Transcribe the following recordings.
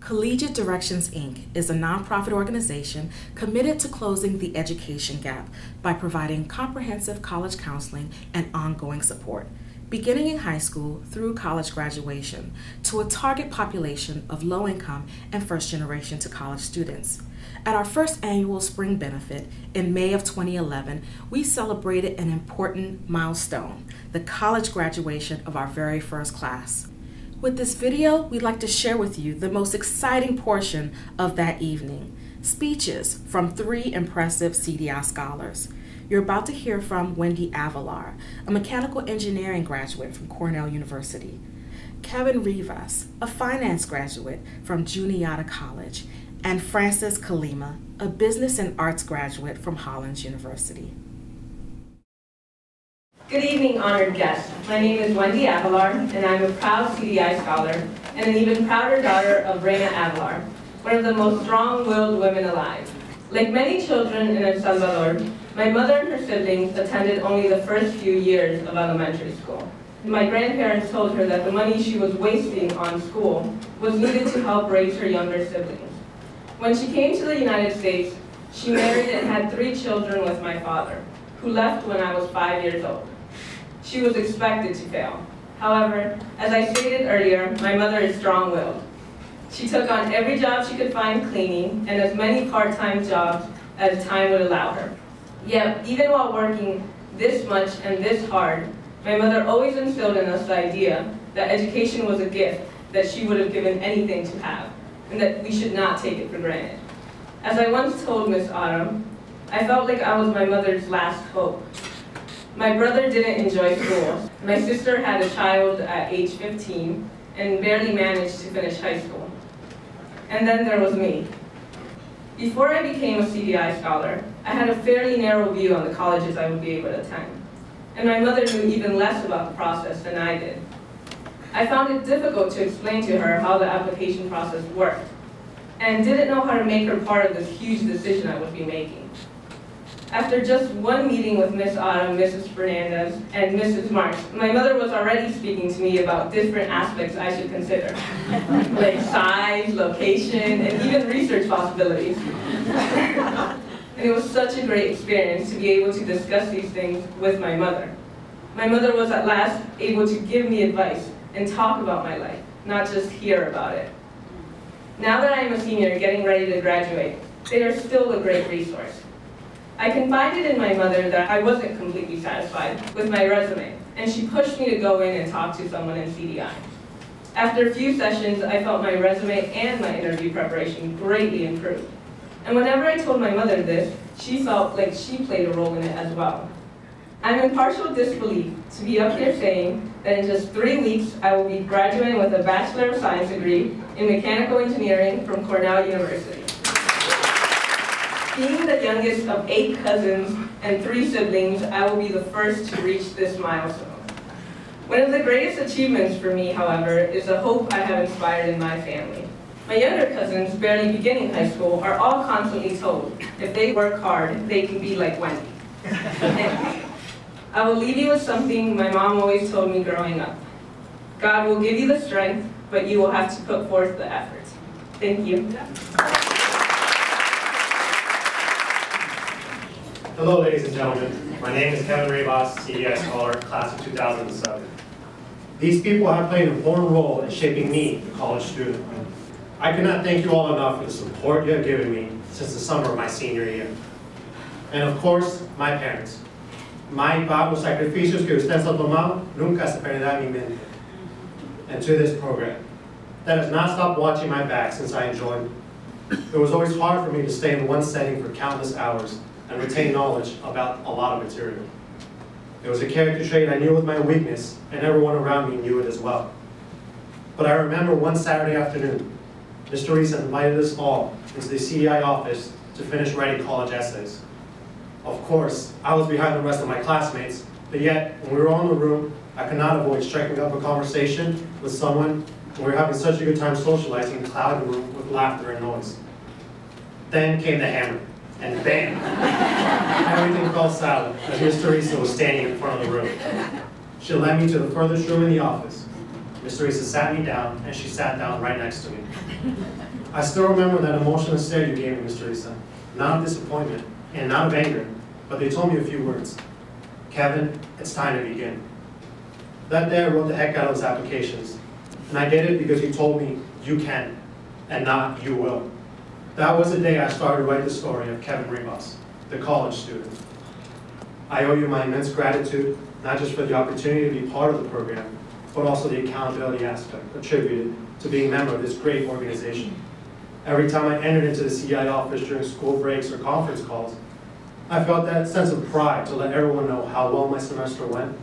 Collegiate Directions, Inc. is a nonprofit organization committed to closing the education gap by providing comprehensive college counseling and ongoing support, beginning in high school through college graduation, to a target population of low-income and first-generation to college students. At our first annual spring benefit in May of 2011, we celebrated an important milestone, the college graduation of our very first class. With this video, we'd like to share with you the most exciting portion of that evening, speeches from 3 impressive CDI scholars. You're about to hear from Wendy Avalar, a mechanical engineering graduate from Cornell University, Kevin Rivas, a finance graduate from Juniata College, and Frances Kalima, a business and arts graduate from Hollins University. Good evening, honored guests. My name is Wendy Avalar, and I'm a proud CDI scholar and an even prouder daughter of Reina Avalar, one of the most strong-willed women alive. Like many children in El Salvador, my mother and her siblings attended only the first few years of elementary school. My grandparents told her that the money she was wasting on school was needed to help raise her younger siblings. When she came to the United States, she married and had 3 children with my father, who left when I was 5 years old. She was expected to fail. However, as I stated earlier, my mother is strong-willed. She took on every job she could find cleaning and as many part-time jobs as time would allow her. Yet, even while working this much and this hard, my mother always instilled in us the idea that education was a gift that she would have given anything to have, and that we should not take it for granted. As I once told Miss Autumn, I felt like I was my mother's last hope. My brother didn't enjoy school. My sister had a child at age 15 and barely managed to finish high school. And then there was me. Before I became a CDI scholar, I had a fairly narrow view on the colleges I would be able to attend. And my mother knew even less about the process than I did. I found it difficult to explain to her how the application process worked, and didn't know how to make her part of this huge decision I would be making. After just one meeting with Miss Autumn, Mrs. Fernandez, and Mrs. Marks, my mother was already speaking to me about different aspects I should consider, like size, location, and even research possibilities. And it was such a great experience to be able to discuss these things with my mother. My mother was at last able to give me advice and talk about my life, not just hear about it. Now that I am a senior getting ready to graduate, they are still a great resource. I confided in my mother that I wasn't completely satisfied with my resume, and she pushed me to go in and talk to someone in CDI. After a few sessions, I felt my resume and my interview preparation greatly improved. And whenever I told my mother this, she felt like she played a role in it as well. I'm in partial disbelief to be up here saying that in just 3 weeks, I will be graduating with a Bachelor of Science degree in Mechanical Engineering from Cornell University. Being the youngest of 8 cousins and 3 siblings, I will be the first to reach this milestone. One of the greatest achievements for me, however, is the hope I have inspired in my family. My younger cousins, barely beginning high school, are all constantly told, if they work hard, they can be like Wendy. I will leave you with something my mom always told me growing up. God will give you the strength, but you will have to put forth the effort. Thank you. Hello, ladies and gentlemen. My name is Kevin Rivas, CDI scholar, class of 2007. These people have played an important role in shaping me, a college student. I cannot thank you all enough for the support you have given me since the summer of my senior year. And of course, my parents. Bajo los sacrificios que ustedes han tomado, nunca se perderá mi mente. And to this program, that has not stopped watching my back since I joined. It was always hard for me to stay in one setting for countless hours and retain knowledge about a lot of material. It was a character trait I knew was my weakness, and everyone around me knew it as well. But I remember one Saturday afternoon, Mr. Reese invited us all into the CDI office to finish writing college essays. Of course, I was behind the rest of my classmates, but yet, when we were all in the room, I could not avoid striking up a conversation with someone, and we were having such a good time socializing, clouding the room with laughter and noise. Then came the hammer. And bam! Everything fell silent as Miss Teresa was standing in front of the room. She led me to the furthest room in the office. Miss Teresa sat me down, and she sat down right next to me. I still remember that emotional stare you gave me, Mr. Issa. Not of disappointment and not of anger, but they told me a few words. Kevin, it's time to begin. That day I wrote the heck out of those applications. And I did it because you told me you can, and not you will. That was the day I started to write the story of Kevin Rivas, the college student. I owe you my immense gratitude, not just for the opportunity to be part of the program, but also the accountability aspect attributed to being a member of this great organization. Every time I entered into the CDI office during school breaks or conference calls, I felt that sense of pride to let everyone know how well my semester went.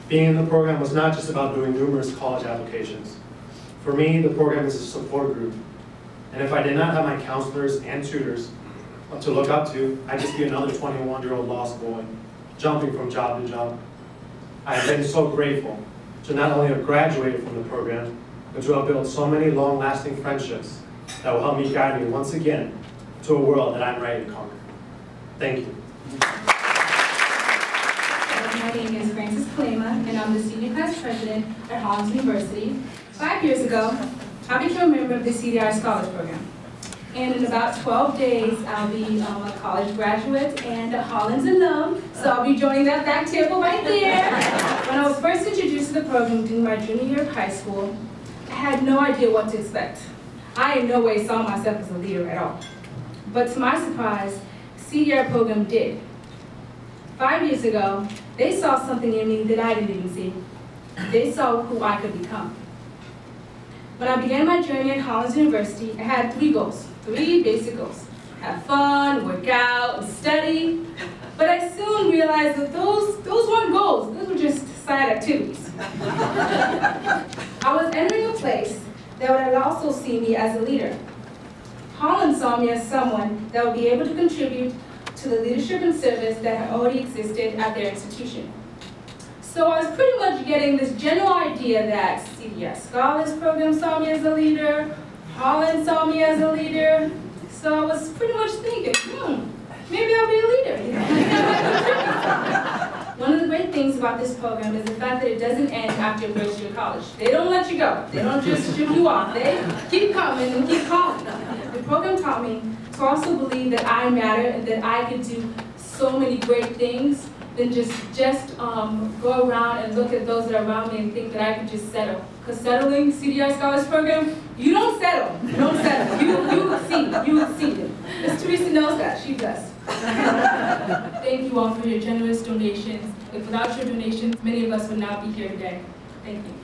Being in the program was not just about doing numerous college applications. For me, the program is a support group. And if I did not have my counselors and tutors to look up to, I'd just be another 21-year-old lost boy, jumping from job to job. I have been so grateful to not only have graduated from the program, but to have built so many long-lasting friendships that will help me guide me once again to a world that I'm ready to conquer. Thank you. My name is Frances Kalema, and I'm the senior class president at Hollins University. 5 years ago, I became a member of the CDI Scholars Program. And in about 12 days, I'll be a college graduate and a Hollins alum, so I'll be joining that back table right there. When I was first introduced to the program during my junior year of high school, I had no idea what to expect. I in no way saw myself as a leader at all. But to my surprise, the CDI program did. 5 years ago, they saw something in me that I didn't even see. They saw who I could become. When I began my journey at Hollins University, I had 3 goals, 3 basic goals. Have fun, work out, and study. But I soon realized that those weren't goals, those were just side activities. I was entering a place that would also see me as a leader. Hollins saw me as someone that would be able to contribute to the leadership and service that had already existed at their institution. So I was pretty much getting this general idea that CDI Scholars Program saw me as a leader, Hollins saw me as a leader, so I was pretty much thinking, maybe I'll be a leader. You know? One of the great things about this program is the fact that it doesn't end after your first year of college. They don't let you go. They don't just strip you off. They keep coming and keep calling. The program taught me to also believe that I matter and that I could do so many great things than just go around and look at those that are around me and think that I could just settle. Because settling, CDI Scholars Program, you don't settle. You don't settle. You exceed. You exceed. Miss Teresa knows that. She does. Thank you all for your generous donations. If without your donations, many of us would not be here today. Thank you.